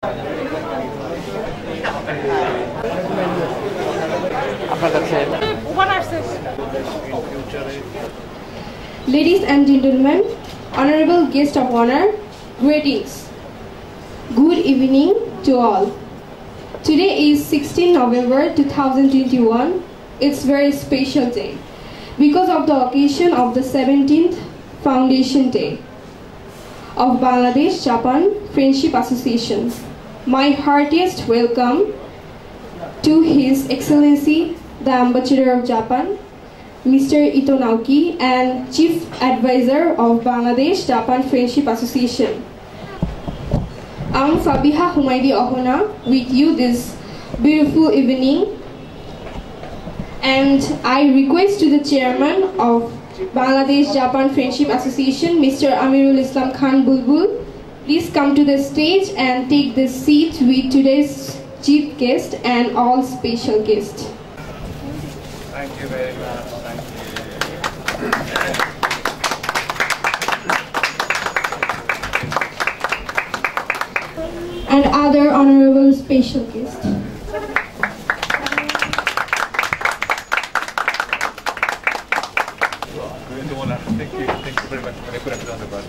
Ladies and gentlemen, honorable guest of honor, greetings. Good evening to all. Today is 16 November 2021. It's a very special day because of the occasion of the 17th Foundation Day of Bangladesh-Japan Friendship Association. My heartiest welcome to His Excellency, the Ambassador of Japan, Mr. Ito Naoki, and Chief Advisor of Bangladesh-Japan Friendship Association. I'm Fabiha Humaydi Ohona with you this beautiful evening, and I request to the Chairman of Bangladesh-Japan Friendship Association, Mr. Amirul Islam Khan Bulbul, please come to the stage and take the seat with today's chief guest and all special guests. Thank you very much. Thank you. And other honorable special guests. Thank you very much. Can I put it on the bus?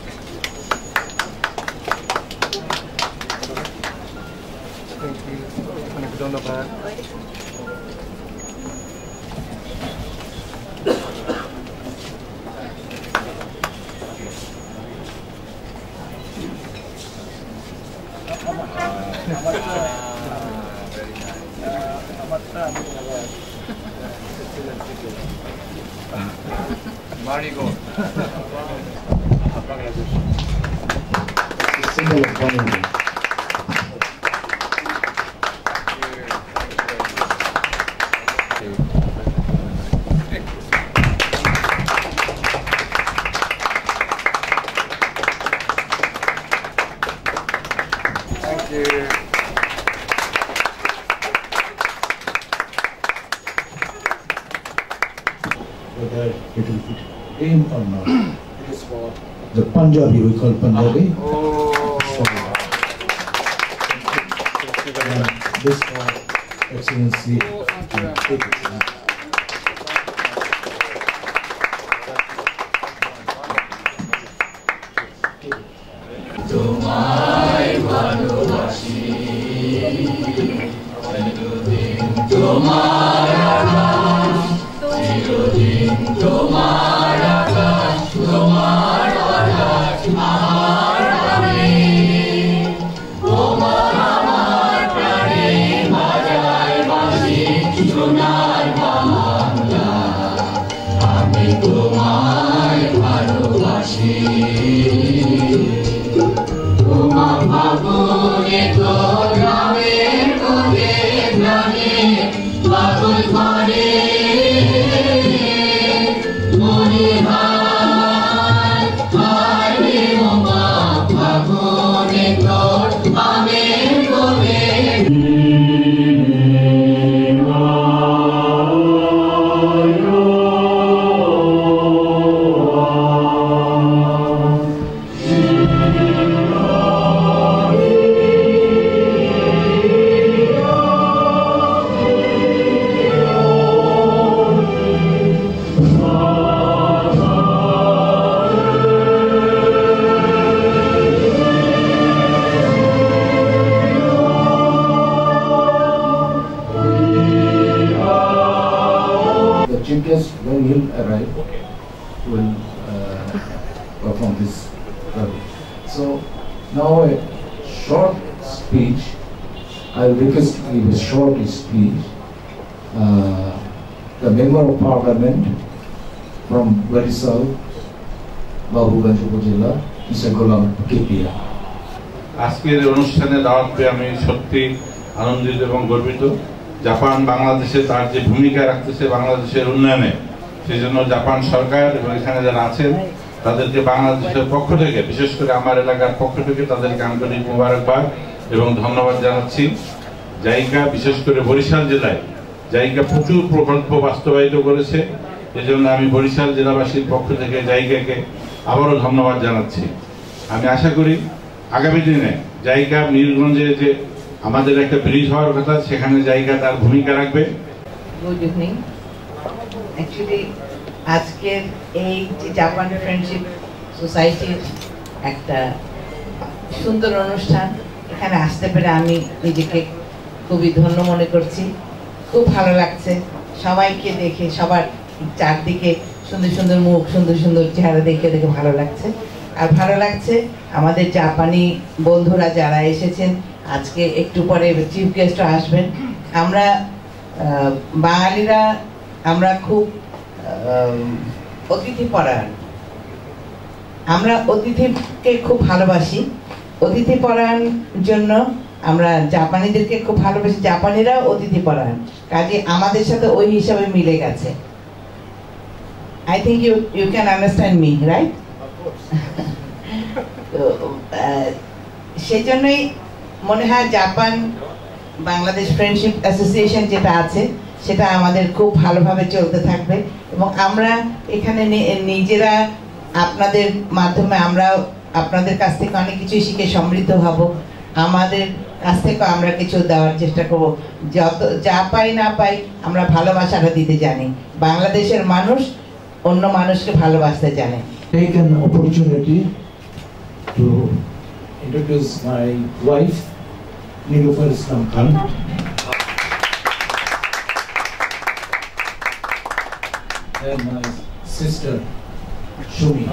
Thank you. Can I put on the bus? Marigold. Symbol of bonding. Thank you. Whether it will fit in or not. It is for the Punjabi, we call Punjabi. This for Excellency. Chief guest, when he'll arrive, will perform this rally. So now a short speech. I will request to give a short speech. The Member of Parliament from Barisal, Babuganj Upazila, Mr. Golam Kipia. আজকের অনুষ্ঠানে দাওয়াত পেয়ে আমি সত্যি আনন্দিত এবং গর্বিত। Japan বাংলাদেশে তার যে ভূমিকা রাখতেছে বাংলাদেশের উন্নয়নে, সেজন্য জাপান সরকার এবং এখানে যারা আছেন তাদেরকে বাংলাদেশের পক্ষ থেকে, বিশেষ করে আমার এলাকার পক্ষ থেকে তাদেরকে আন্তরিক মোবারকবাদ এবং ধন্যবাদ জানাচ্ছি। জাইকা বিশেষ করে বরিশাল জেলায় জাইকা প্রচুর প্রকল্প বাস্তবায়িত করেছে, এজন্য আমি বরিশাল জেলাবাসীর পক্ষ থেকে জাইকাকে আবারও ধন্যবাদ জানাচ্ছি। আমি আশা করি আগামী দিনে জায়গা নীলগঞ্জে যে আমাদের একটা ব্রিজ হওয়ার কথা, সেখানে জায়গা তার ভূমিকা রাখবে। Good evening. অ্যাকচুয়ালি আজকের এই যে জাপান ফ্রেন্ডশিপ সোসাইটির একটা সুন্দর অনুষ্ঠান, এখানে আসতে পেরে আমি নিজেকে খুবই ধন্য মনে করছি। খুব ভালো লাগছে সবাইকে দেখে, সবার চারদিকে সুন্দর সুন্দর মুখ, সুন্দর সুন্দর চেহারা দেখে ভালো লাগছে। আর ভালো লাগছে আমাদের জাপানি বন্ধুরা যারা এসেছেন, আজকে একটু পরে চিফ গেস্টও আসবেন। আমরা বাঙালিরা আমরা খুব অতিথিপরায়ণ, আমরা অতিথিকে খুব ভালোবাসি। অতিথিপরায়ণ জন্য আমরা জাপানিদেরকে খুব ভালোবাসি, জাপানিরাও অতিথিপরায়ণ, কাজে আমাদের সাথে ওই হিসাবে মিলে গেছে। I think you can understand me, right? তো সেজন্যই মনে হয় জাপান বাংলাদেশ ফ্রেন্ডশিপ অ্যাসোসিয়েশন যেটা আছে সেটা আমাদের খুব ভালোভাবে চলতে থাকবে, এবং আমরা এখানে নিজেরা আপনাদের মাধ্যমে আমরা আপনাদের কাছ থেকে অনেক কিছু শিখে সমৃদ্ধ হব। আমাদের কাছ থেকে আমরা কিছু দেওয়ার চেষ্টা করব, যত যা পাই না পাই আমরা ভালোবাসাটা দিতে জানি। বাংলাদেশের মানুষ অন্য মানুষকে ভালোবাসতে জানে। Take an opportunity to introduce my wife, Nilufar Islam Khan. And my sister, Shumi.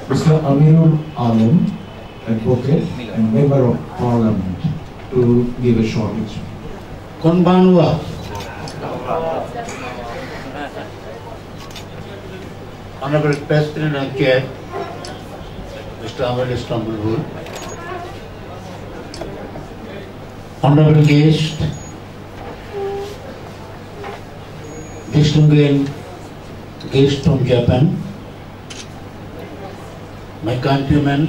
Mr. Amirul Alam, advocate and member of parliament, to give a short speech. Konbanwa. Honorable President and Chair, Mr. Amirul Islam Bulbul, honorable guest, distinguished guest from Japan, my countrymen,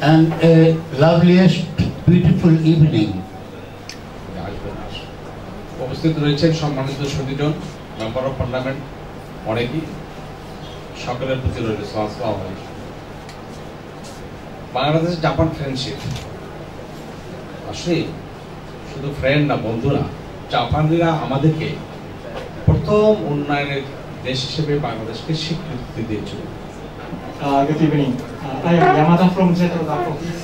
and a loveliest, beautiful evening. উপস্থিত রয়েছেন সম্মানিত সুধীজন, member of parliament, অনেকেই, সকলের প্রতি রইল আসসালামু আলাইকুম। Bangladesh Japan friendship আসলে শুধু ফ্রেন্ড না, বন্ধুরা। জাপানিরা আমাদেরকে প্রথম উন্নয়নের দেশ হিসেবে বাংলাদেশকে স্বীকৃতি দিয়েছিল। Good evening. I am Yamada from Zetro office.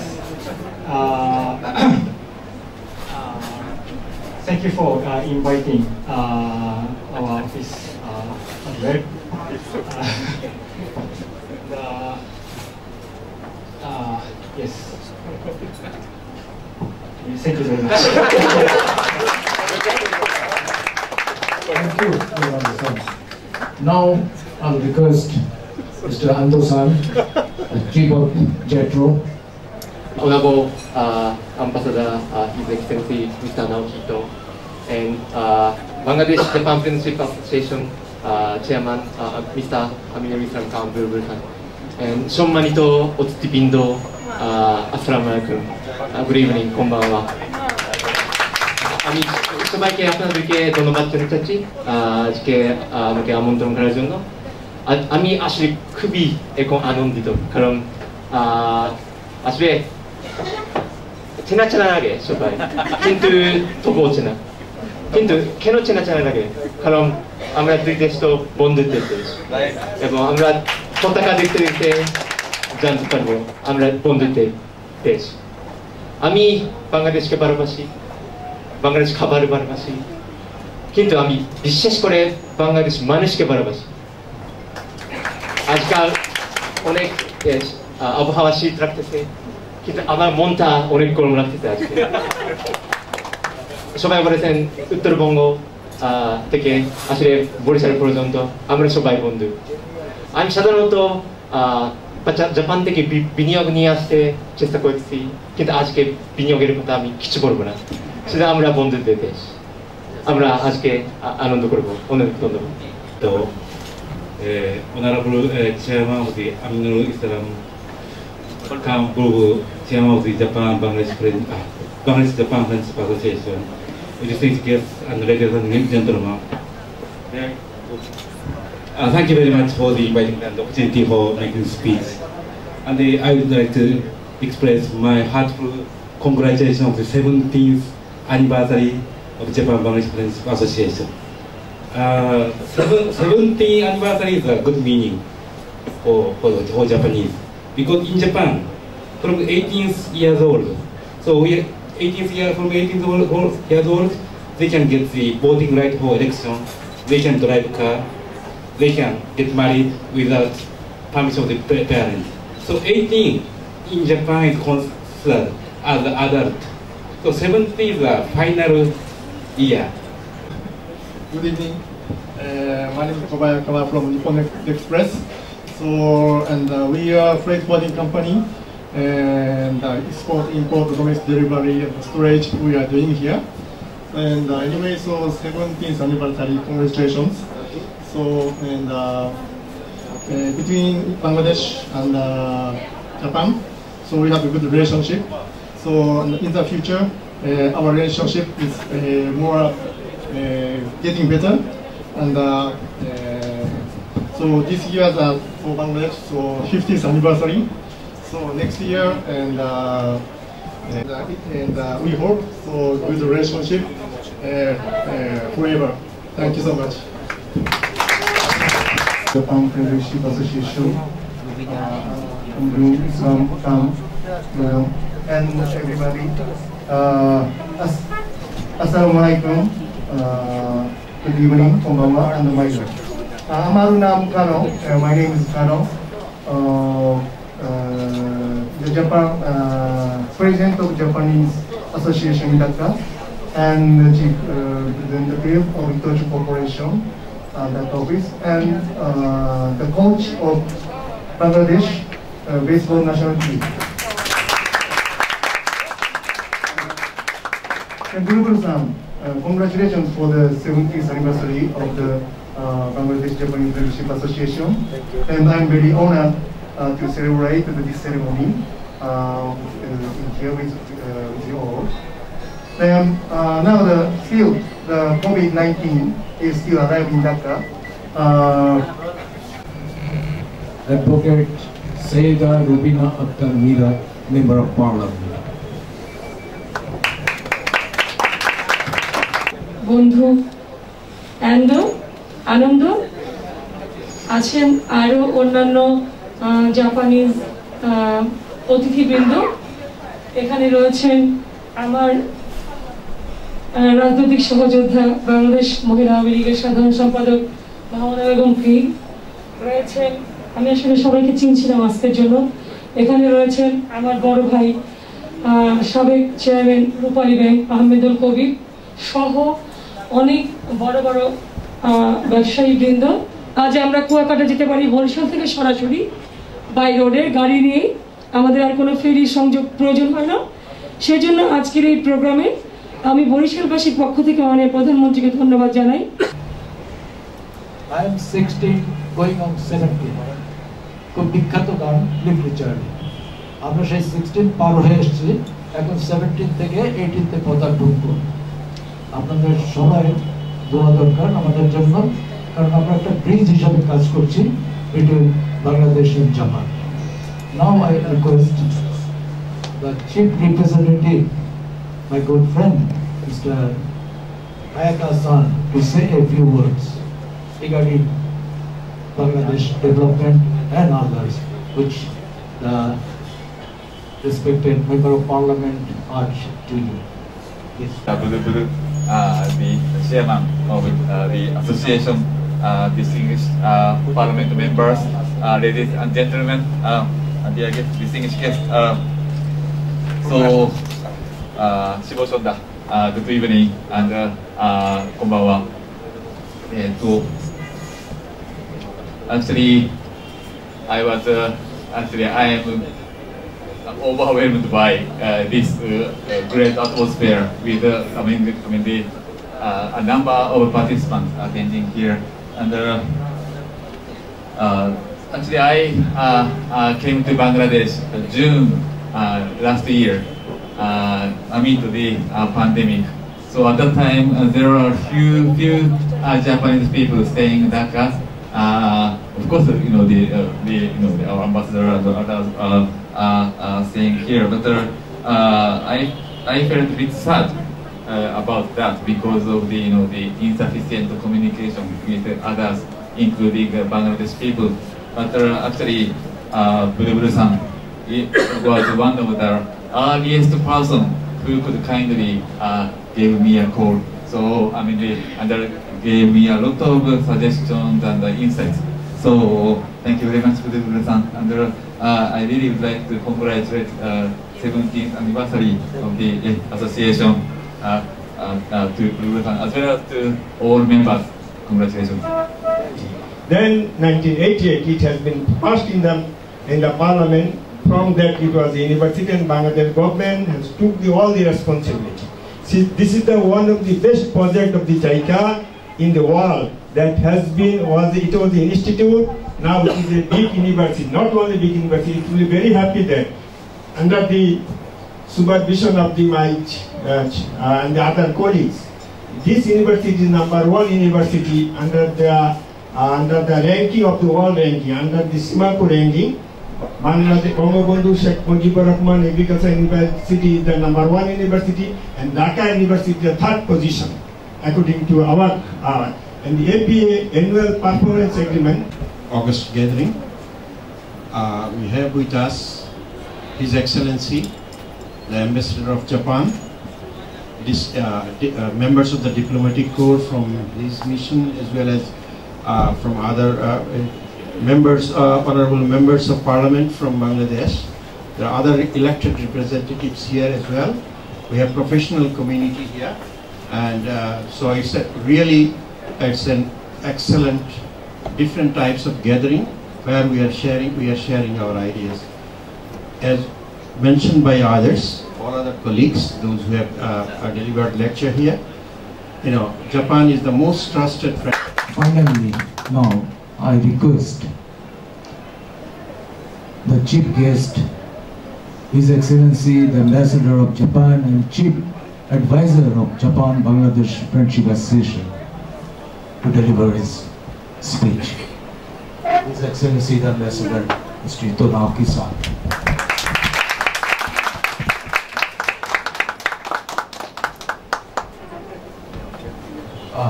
Thank you for inviting our office as well. Yes. Thank you very much. Thank you, Mr. Now, I'll request Mr. Ando-san, the Chief of JETRO. Honorable Ambassador, His Excellency Mr. Naohito, and Bangladesh Japan Friendship Association Chairman Mr. Amirul Islam Khan Bulbul-san, and সম্মানিত অতিথিবৃন্দ, আসসালামু আলাইকুম, good evening, কনবানওয়া। আমি সবাইকে আপনাদেরকে ধন্যবাদ জানাচ্ছি আজকে আমাকে আমন্ত্রণ করার জন্য। আমি আসলে খুবই এখন আনন্দিত, কারণ আসলে চেনা চেনা লাগে সবাই, কিন্তু তবুও চেনা। কিন্তু কেন চেনা চেনা লাগে? কারণ আমরা দুই দেশ তো বন্ধুত্বের দেশ, এবং আমরা পতাকা দেখতে দেখতে জানতে পারবো আমরা বন্ধুত্বের দেশ। আমি বাংলাদেশকে ভালোবাসি, বাংলাদেশ খাবার ভালোবাসি, কিন্তু আমি বিশেষ করে বাংলাদেশ মানুষকে ভালোবাসি। আজকাল অনেক আবহাওয়া শীত রাখতেছে, কিন্তু আমার মনটা অনেক গরম লাগতেছে আজকে। সবাই বলেছেন উত্তরবঙ্গ থেকে আসলে বরিশাল পর্যন্ত আমরা সবাই বন্ধু। আমি সাধারণত জাপান থেকে বিনিয়োগ নিয়ে আসতে চেষ্টা করছি, কিন্তু আজকে বিনিয়োগের কথা আমি কিছু বলবো না, সেটা আমরা বন্ধুদের দেশ, আমরা আজকে আনন্দ করবো। অনেক ধন্যবাদ। তো Honorable Chairman of the Amirul Islam Khan Bulbul, Chairman of the Bangladesh Japan Friendship Association, distinguished guests and ladies and gentlemen, Thank you very much for the inviting and the opportunity for making speech. And I would like to express my heartfelt congratulations on the 17th anniversary of Japan Bangladesh Friendship Association. 17th anniversary is a good meaning for Japanese, because in Japan, from 18 years old, so from 18 years old, they can get the voting right for election, they can drive car, they can get married without permission of the parents. So 18 in Japan is considered as an adult. So 70 is the final year. Good evening. My name is Kobayakawa from Nippon Express. We are a freight forwarding company, and export, import, domestic delivery, and storage we are doing here. And anyway, 17th anniversary, congratulations. Between Bangladesh and Japan, so we have a good relationship. So in the future, our relationship is more getting better. And so this year for Bangladesh, so 50th anniversary. So next year, and we hope for good relationship forever. Thank you so much. Japan Friendship Association, and everybody. Assalamualaikum. Good evening, konbanwa, and my Amaru Nam Kano. My name is Kano. The Japan President of Japanese Association in Dhaka, and the Chief Representative of Itochu Corporation. That office, and the coach of Bangladesh baseball national team. And Guru-san, congratulations for the 70th anniversary of the Bangladesh Japanese Friendship Association. And I'm very honored to celebrate this ceremony here with you all. And now the COVID-19 is still alive in Dhaka. Advocate Sayeda Rubina Akhtar Mira, Member of Parliament. বন্ধু আনন্দ আছেন আরো অন্যান্য Japanese অতিথিবৃন্দ এখানে রয়েছেন আমার রাজনৈতিক সহযোদ্ধা বাংলাদেশ মহিলা আওয়ামী লীগের সাধারণ সম্পাদক মাহমুদা বেগম ফি রয়েছেন আমি আসলে সবাইকে চিনছিলাম আজকের জন্য এখানে রয়েছেন আমার বড় ভাই সাবেক চেয়ারম্যান রূপালী ব্যাংক আহমেদুল কবির সহ অনেক বড় বড় ব্যবসায়ী বৃন্দ আজ আমরা কুয়াকাটা যেতে পারি বরিশাল থেকে সরাসরি বাই রোডে গাড়ি নিয়ে আমাদের আর কোনো ফেরি সংযোগ প্রয়োজন হয় না সেজন্য আজকের এই প্রোগ্রামে আমি বরিশালবাসীর পক্ষ থেকে মাননীয় প্রধানমন্ত্রীকে ধন্যবাদ জানাই I am 16 going on 17 খুব বিখ্যাত গান লিটারেচার আমরা সেই 16 পার হয়ে এসেছি এখন 17 থেকে 18 তে পথা ঢুকবো আপনাদের সবাই দোয়া দরকার আমাদের জন্য কারণ আমরা একটা ব্রিজ হিসেবে কাজ করছি between Bangladesh and Japan. Now I request the chief representative, my good friend Mr. Hayaka-san, to say a few words regarding Bangladesh development and others which the respected member of parliament urged to you. Yes. The chairman of the association, distinguished parliament members, ladies and gentlemen, dear guests, distinguished guests. Shiboshonda, good evening and konbanwa. Actually, I am overwhelmed by this great atmosphere with a number of participants attending here. And actually, I came to Bangladesh June last year amid the pandemic. So at that time, there are few Japanese people staying in Dhaka, of course, our ambassador and others are saying here, but I felt a bit sad about that because of the insufficient communication with others, including Bangladesh people. But actually, Bulbul-san was one of the earliest person who could kindly give me a call. So they gave me a lot of suggestions and insights. So thank you very much, Bulbul-san. And I really would like to congratulate 17th anniversary of the association to Bulbul-san as well as to all members. Congratulations. Then 1988 it has been passed in the parliament. From that it was the university and Bangladesh government has took all the responsibility. See, this is one of the best project of the JICA in the world that has been, it was the institute, now it is a big university, not only big university, it will be very happy that under the supervision of my and the other colleagues, this university is #1 university under the ranking of the world ranking, under the Simapur ranking. Bangladesh Bangabandhu Sheikh Mujibur Rahman Agriculture University is the #1 university, and Dhaka University the 3rd position, according to our and the APA Annual Performance Agreement. August gathering. We have with us His Excellency, the Ambassador of Japan, members of the diplomatic corps from his mission, as well as from other honorable members of parliament from Bangladesh. There are other elected representatives here as well. We have professional community here, and so it's it's an excellent different types of gathering where we are sharing our ideas. As mentioned by others, all other colleagues, those who have delivered lecture here, Japan is the most trusted friend. Finally, now I request the chief guest, His Excellency the Ambassador of Japan and Chief Advisor of Japan-Bangladesh Friendship Association, to deliver his speech. His Excellency the Ambassador, Mr. Ito Naoki-san.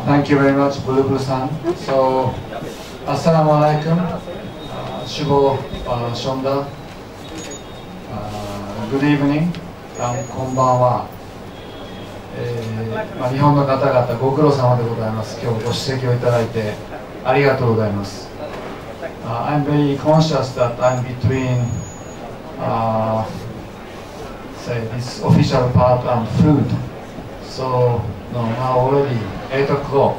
Thank you very much, Bulbul-san. So, Assalamu alaikum, Shubo Shonda, good evening, konbanwa. 日本の方々ご苦労様でございます。今日ご出席をいただいてありがとうございます。I'm very conscious that I'm between say this official part and food. So now already 8 o'clock.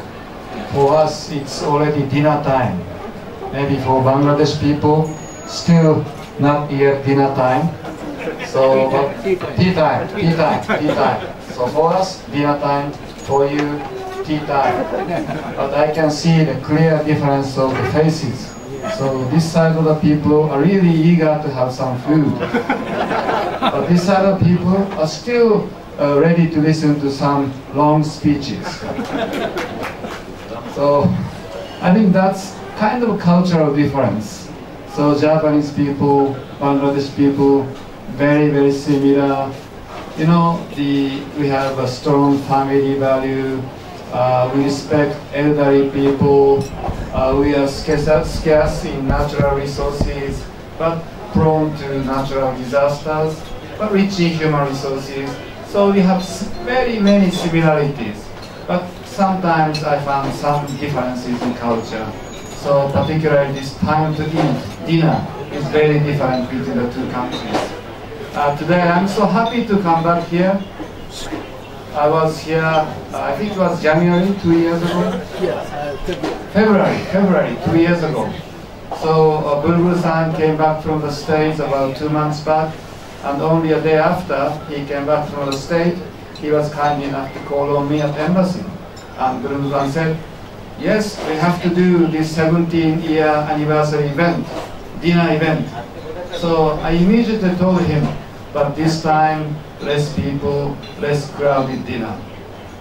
For us it's already dinner time. Maybe for Bangladesh people still not yet dinner time. So but tea time. So for us, dinner time, for you, tea time. But I can see the clear difference of the faces. So this side of the people are really eager to have some food. But this side of people are still ready to listen to some long speeches. So I think that's kind of a cultural difference. So Japanese people, Bangladesh people, very, very similar. We have a strong family value, we respect elderly people, we are scarce in natural resources, but prone to natural disasters, but rich in human resources. So we have very many similarities, but sometimes I found some differences in culture. So particularly this time to eat, dinner, is very different between the two countries. Today I'm so happy to come back here. I was here, I think it was January 2 years ago. February 2 years ago. So Bulbul-san came back from the States about 2 months back, and only a day after he came back from the States, he was kind enough to call on me at the embassy. And Bulbul-san said, yes, we have to do this 17-year anniversary event, dinner event. So I immediately told him, but this time less people, less crowded dinner.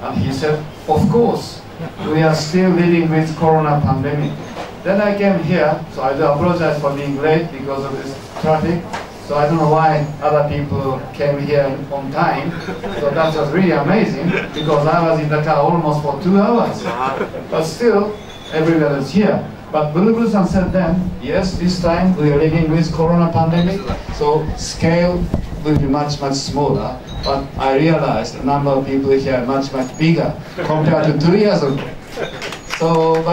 And he said, of course, we are still living with corona pandemic. Then I came here, so I do apologize for being late because of this traffic. So I don't know why other people came here on time. So that was really amazing because I was in the car almost for 2 hours. But still, everybody is here. But Bulu-Bulu-san said then, yes, this time we are living with corona pandemic, so scale will be much, much smaller. But I realized the number of people here are much, much bigger compared to 2 years ago. So,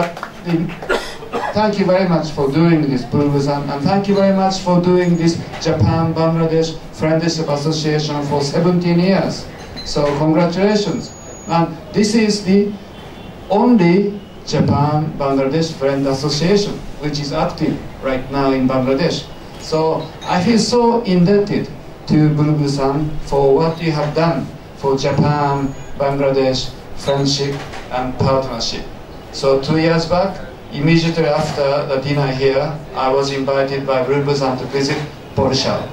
thank you very much for doing this, Bulu-Bulu-san, and thank you very much for doing this Japan-Bangladesh Friendship Association for 17 years. So congratulations. And this is the only Japan-Bangladesh Friend Association which is active right now in Bangladesh. So I feel so indebted to Bulu-Bulu-san for what you have done for Japan-Bangladesh friendship and partnership. So 2 years back, immediately after the dinner here, I was invited by Bulu-Bulu-san to visit Borishal.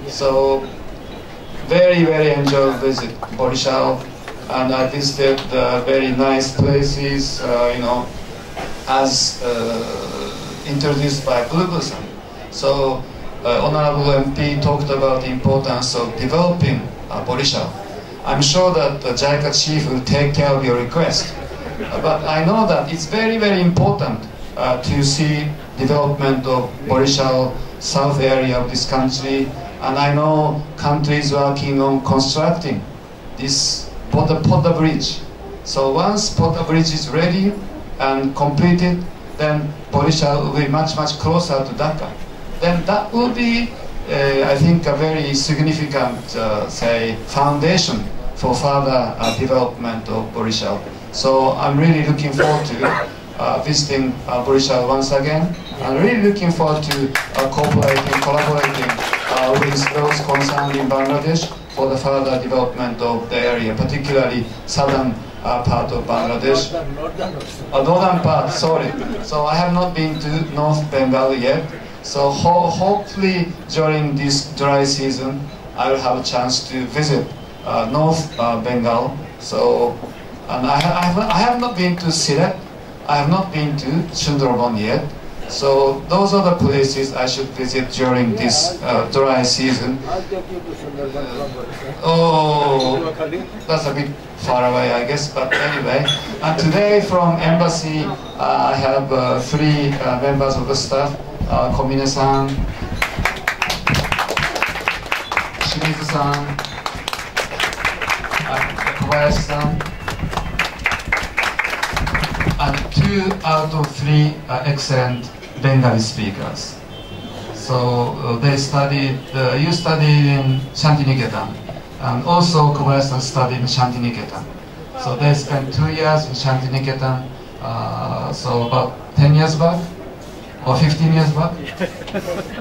So very, very enjoyed visit Borishal, and I visited very nice places, as introduced by Bulu-Bulu-san. So Honorable MP talked about the importance of developing Borishal. I'm sure that the JICA chief will take care of your request. But I know that it's very, very important to see development of Borishal south area of this country, and I know country is working on constructing this Potta Bridge. So once Potta Bridge is ready and completed, then Borishal will be much, much closer to Dhaka. Then that will be, I think, a very significant, foundation for further development of Borishal. So I'm really looking forward to visiting Borishal once again. I'm really looking forward to collaborating with those concerned in Bangladesh for the further development of the area, particularly southern part of Bangladesh. Northern part, sorry. So I have not been to North Bengal yet. So hopefully during this dry season, I will have a chance to visit North Bengal. So, and I have not been to Siret. I have not been to Sundarban yet. So those are the places I should visit during this dry season. Oh, that's a bit far away, I guess, but anyway. And today from embassy, I have 3 members of the staff. Komine-san, Shimizu-san, Kobayashi-san, and 2 out of 3 excellent Bengali speakers. So they studied, you studied in Shantiniketan, and also Kobayashi-san studied in Shantiniketan. So they spent 2 years in Shantiniketan, so about 10 years back. Or 15 years back?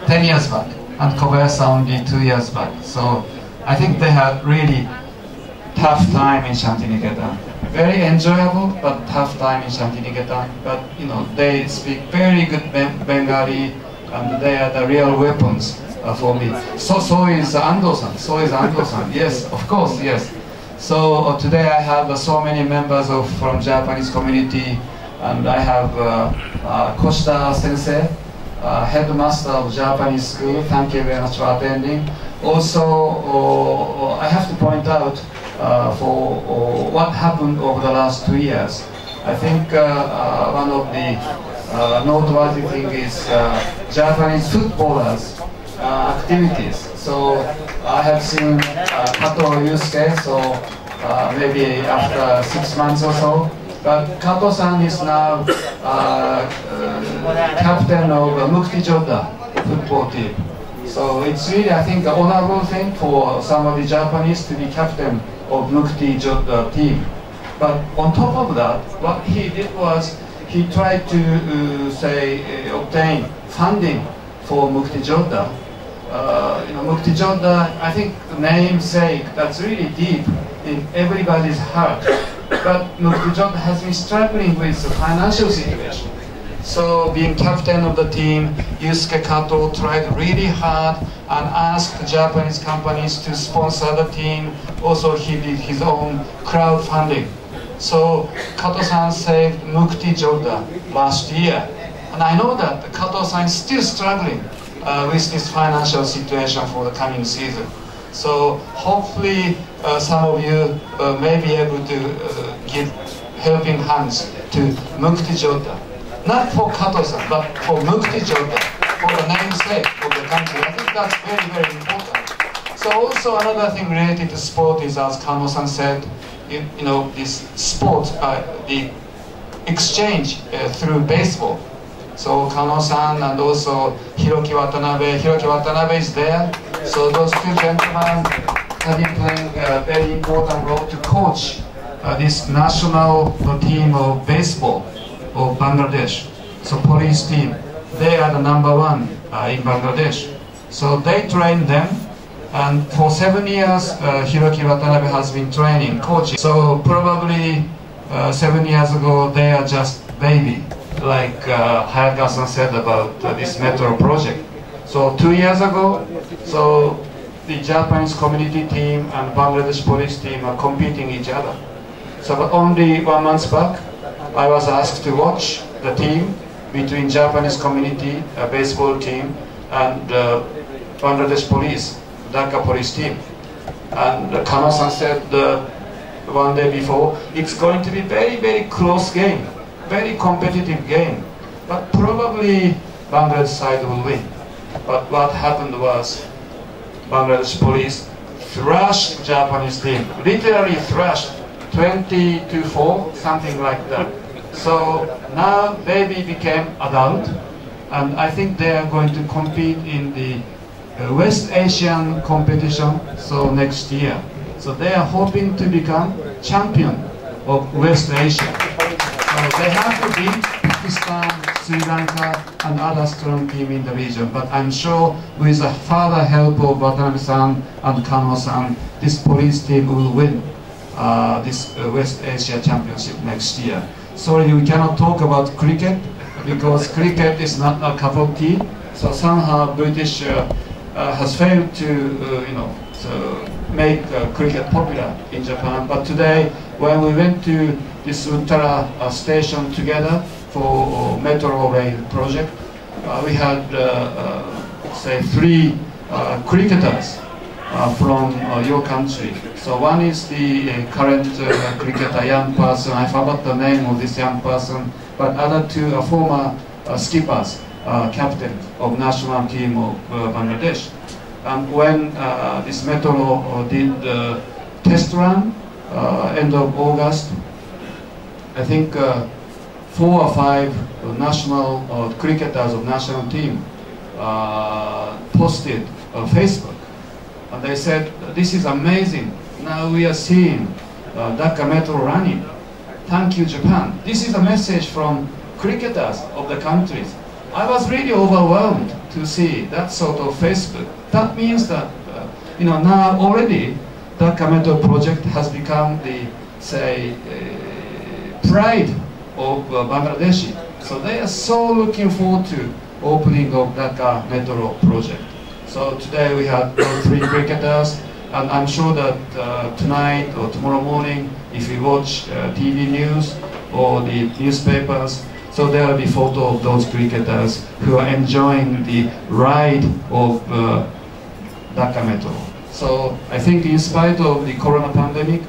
10 years back. And Kobayashi-san only 2 years back. So I think they had really tough time in Shantiniketan. Very enjoyable, but tough time in Shantiniketan. But they speak very good Bengali, and they are the real weapons for me. So is Ando-san. So is Ando-san. Yes, of course, yes. So today I have so many members from Japanese community. And I have Koshita Sensei, headmaster of Japanese school. Thank you very much for attending. Also, I have to point out for what happened over the last 2 years. I think one of the noteworthy thing is Japanese footballers' activities. So I have seen Kato Yusuke, so maybe after 6 months or so. But Kato-san is now captain of Mukti Jodha football team. So it's really, I think, an honorable thing for some of the Japanese to be captain of Mukti Jodha team. But on top of that, what he did was he tried to obtain funding for Mukti Jodha. Mukti Jodha, I think the namesake, that's really deep in everybody's heart. But Mukti Jodha has been struggling with the financial situation. So being captain of the team, Yusuke Kato tried really hard and asked Japanese companies to sponsor the team. Also he did his own crowdfunding. So Kato-san saved Mukti Jodha last year. And I know that Kato-san is still struggling with this financial situation for the coming season. So hopefully some of you may be able to give helping hands to Mukti Jota. Not for Kato-san, but for Mukti Jota, for the namesake of the country. I think that's very, very important. So also another thing related to sport is, as Kano-san said, you know, this sport, the exchange through baseball. So Kano-san and also Hiroki Watanabe. Hiroki Watanabe is there. So those two gentlemen have been playing a very important role to coach this national team of baseball of Bangladesh. So police team, they are the #1 in Bangladesh. So they train them, and for 7 years Hiroki Watanabe has been training, coaching. So probably 7 years ago they are just baby, like Hayakawa-san said about this metro project. So 2 years ago, so the Japanese community team and Bangladesh police team are competing each other. So but only 1 month back, I was asked to watch the team between Japanese community baseball team and Bangladesh police, Dhaka police team. And Kano-san said one day before, it's going to be very, very close game, very competitive game, but probably Bangladesh side will win. But what happened was Bangladesh police thrashed Japanese team, literally thrashed, 20-4, something like that. So now baby became adult, and I think they are going to compete in the West Asian competition, so next year. So they are hoping to become champion of West Asia. So they have to beat Pakistan, Sri Lanka, and other strong team in the region. But I'm sure with the further help of Watanabe-san and Kano-san, this police team will win this West Asia Championship next year. Sorry, we cannot talk about cricket because cricket is not a cup of tea. So somehow British has failed to, make cricket popular in Japan. But today, when we went to this Uttara station together for Metro Rail project, we had, say, 3 cricketers from your country. So one is the current cricketer, young person. I forgot the name of this young person, but other 2 are former skippers, captain of national team of Bangladesh. And when this Metro did the test run, end of August, I think 4 or 5 national cricketers of national team posted on Facebook. And they said, this is amazing. Now we are seeing Dhaka Metro running. Thank you, Japan. This is a message from cricketers of the countries. I was really overwhelmed to see that sort of Facebook. That means that, now already Dhaka Metro project has become the, say, pride of Bangladeshi. So they are so looking forward to opening of Dhaka Metro project. So today we had 3 cricketers, and I'm sure that tonight or tomorrow morning, if you watch TV news or the newspapers, so there will be photo of those cricketers who are enjoying the ride of Dhaka Metro. So I think in spite of the corona pandemic,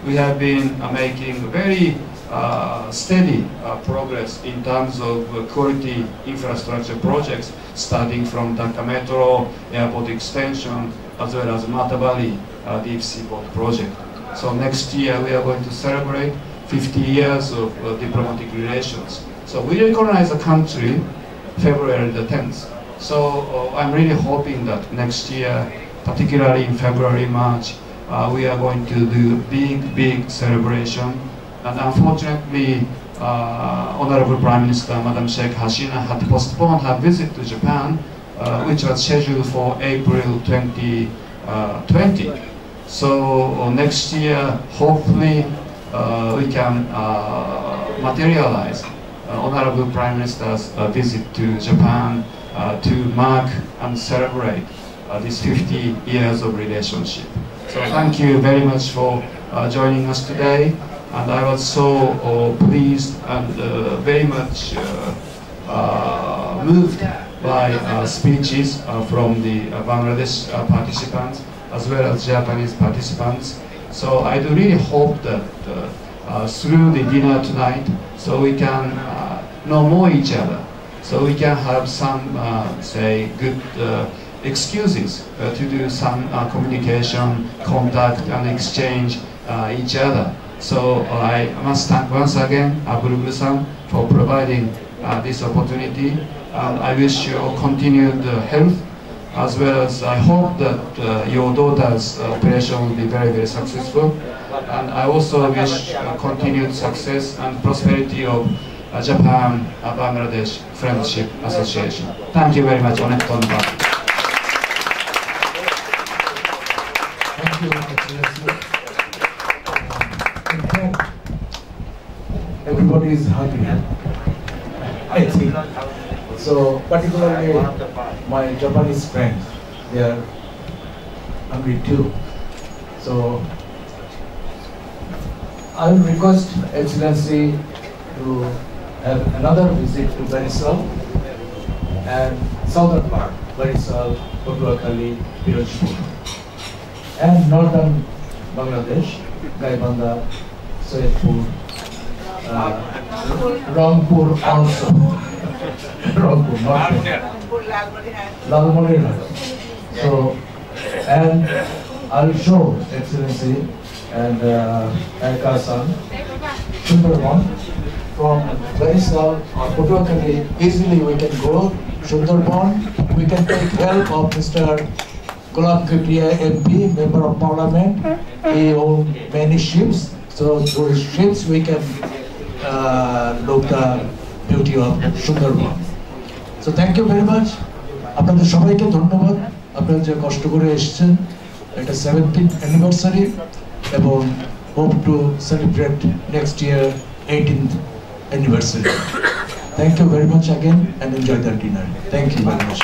we have been making very steady progress in terms of quality infrastructure projects, starting from Dhaka Metro, airport extension, as well as Mata Valley deep seaport project. So next year we are going to celebrate 50 years of diplomatic relations. So we recognize the country February the 10th. So I'm really hoping that next year, particularly in February, March, we are going to do big celebration. And unfortunately, Honorable Prime Minister Madam Sheikh Hasina had postponed her visit to Japan, which was scheduled for April 2020. So next year, hopefully, we can materialize Honorable Prime Minister's visit to Japan to mark and celebrate these 50 years of relationship. So thank you very much for joining us today. And I was so pleased and very much moved by speeches from the Bangladesh participants as well as Japanese participants. So I do really hope that through the dinner tonight, so we can know more each other, so we can have some, say, good excuses to do some communication, contact, and exchange each other. So I must thank once again Bulbul-san for providing this opportunity, and I wish you continued health, as well as I hope that your daughter's operation will be very, very successful. And I also wish continued success and prosperity of Japan-Bangladesh Friendship Association. Thank you very much. Thank you, Excellency. In fact, everybody is happy, I think. So, particularly my Japanese friends, they are hungry too. So, I will request Excellency to have another visit to Barisal and southern part, Barisal, Patuakhali, Pirojpur, and northern Bangladesh, Gaibandha, Soyedpur, Rangpur also. Rangpur, not Lalmonirhaট. So, and I'll show Excellency and Kasan, Sundarban, from Barisal or Patuakhali, easily we can go Sundarban. We can take help of Mr. Gulab Kipriya MP, Member of Parliament. He owns many ships, so through ships we can look the beauty of Sundarban. So thank you very much. আপনাদের সবাইকে ধন্যবাদ, আপনারা যে কষ্ট করে এসেছেন। এটা 17th anniversary এবং hope to celebrate next year 18th anniversary. Thank you very much again and enjoy the dinner. Thank you very much.